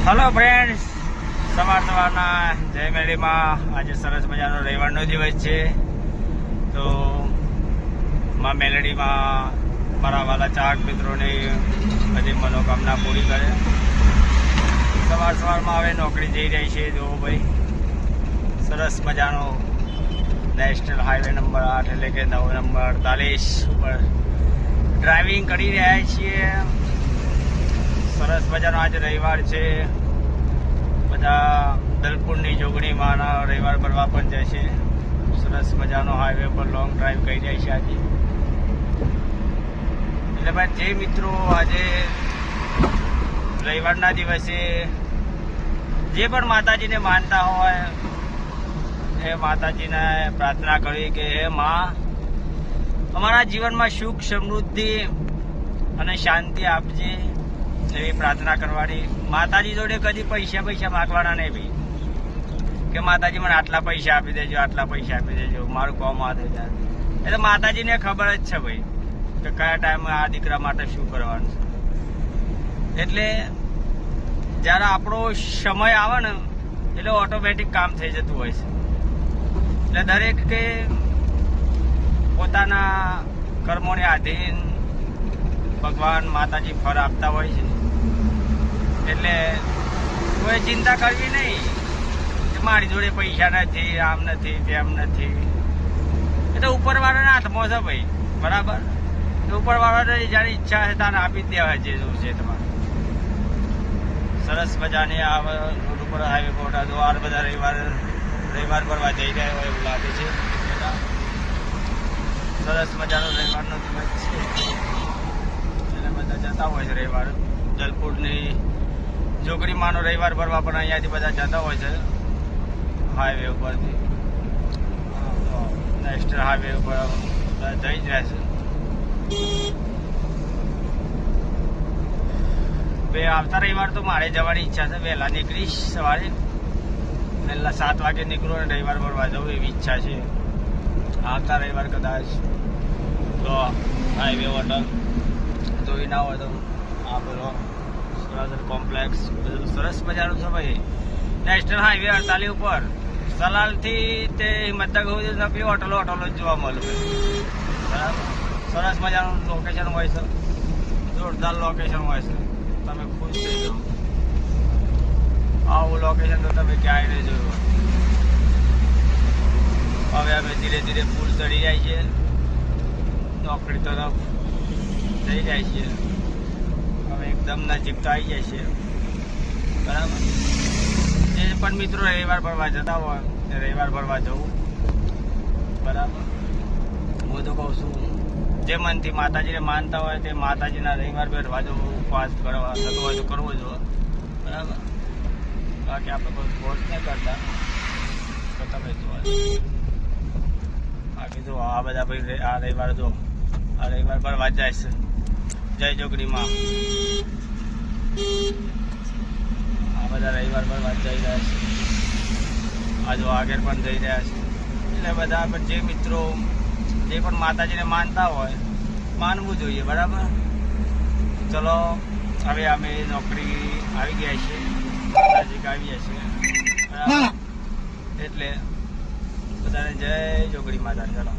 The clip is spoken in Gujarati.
હલો ફ્રેન્ડ્સ, સવારના જય મેળીમાં. આજે સરસ મજાનો રવિવારનો દિવસ છે. તો માં મેલડીમાં મારા વાલા ચાહક મિત્રોની બધી મનોકામના પૂરી કરે. સવારમાં હવે નોકરી જઈ રહી છે. જો ભાઈ સરસ મજાનો નેશનલ હાઈવે નંબર 8 એટલે કે નંબર 48 ઉપર ડ્રાઇવિંગ કરી રહ્યા છીએ. સરસ મજાનો આજે રવિવાર છે. બધા દલપુરની જોગણીમાંના રવિવાર ભરવા પણ જશે. સરસ મજાનો હાઈવે પર લોંગ ડ્રાઈવ કરી જાય છે આજે. એટલે ભાઈ જે મિત્રો આજે રવિવારના દિવસે જે પણ માતાજીને માનતા હોય એ માતાજીને પ્રાર્થના કરી કે હે માં, અમારા જીવનમાં સુખ સમૃદ્ધિ અને શાંતિ આપજે, એવી પ્રાર્થના કરવાની. માતાજી જોડે કદી પૈસા માગવાના નહીં ભાઈ, કે માતાજી મને આટલા પૈસા આપી દેજો, આટલા પૈસા આપી દેજો, મારું કામ આ થઈ જાય. એટલે માતાજીને ખબર જ છે ભાઈ કે કયા ટાઈમે આ દીકરા માટે શું કરવાનું છે. એટલે જ્યારે આપણો સમય આવે ને એટલે ઓટોમેટિક કામ થઈ જતું હોય છે. એટલે દરેક કે પોતાના કર્મોને આધીન ભગવાન માતાજી ફળ આપતા હોય છે. એટલે કોઈ ચિંતા કરવી નહીં કે મારી જોડે પૈસા નથી, આમ નથી, તેમ નથી. એટલે ઉપરવાળાના હાથમાં છે ભાઈ, બરાબર. ઉપરવાળાની જ્યારે ઈચ્છા છે ત્યારે આપી જ દેવાય જે શું છે તમારે. સરસ મજાની આ રોડ ઉપર હાઈવે મોટા તો આ બધા રવિવાર ભરવા જઈ રહ્યા હોય એવું લાગે છે. સરસ મજાનો રવિવારનો દિવસ છે. બધા જતા હોય છે રવિવાર. જલપુરની જોગણીમાંનો રવિવાર ભરવા પણ અહીંયાથી બધા જતા હોય છે હાઈવે ઉપરથી. નેશનલ હાઈવે ઉપર જઈ જ રહેશે. આવતા રવિવાર તો મારે જવાની ઈચ્છા છે. વહેલા નીકળીશ, સવારે વહેલા 7 વાગે નીકળું અને રવિવાર ભરવા જવું એવી ઈચ્છા છે. આવતા રવિવાર કદાચ તો હાઈવે હોટલ જોઈ ના હોય તો આ બધો સરસ કોમ્પ્લેક્સ બધું સરસ મજાનું છે ભાઈ. નેશનલ હાઈવે 48 ઉપર સલાલથી તે હિંમતનગર સુધી નકલી હોટલો જ જોવા મળે. બરાબર. સરસ મજાનું લોકેશન હોય છે, જોરદાર લોકેશન હોય છે. તમે ખુશ થઈ જાઓ. આવું લોકેશન તો તમે ક્યાંય નહીં જોયું. હવે અમે ધીરે ધીરે પુલ ચડી જાય છે, નોકરી તરફ જઈ જાય છે. હવે એકદમ નજીક તો આવી જાય છે, બરાબર. જે પણ મિત્રો રવિવાર ભરવા જતા હોય એ રવિવાર ભરવા જવું, બરાબર. હું તો કહું છું જે મનથી માતાજીને માનતા હોય તે માતાજીના રવિવાર ભરવા જવું, ઉપવાસ કરવા થતો હોય તો કરવો જોઈએ, બરાબર. બાકી આપણે કોઈ ફોર્સ નહીં કરતા તો તમે જોવા. બાકી જો આ બધા ભાઈ આ રવિવાર જો આ રવિવાર ભરવા જાય છે જય જોગણીમાં. આ બધા રવિવાર ભરવા જઈ રહ્યા છે. આ જો આગળ પણ જઈ રહ્યા છે. એટલે બધા પણ જે મિત્રો જે પણ માતાજીને માનતા હોય માનવું જોઈએ, બરાબર. ચલો હવે અમે નોકરી આવી ગયા છીએ, નજીક આવી ગયા છીએ, બરાબર. એટલે બધાને જય જોગણી માતા. ચલો.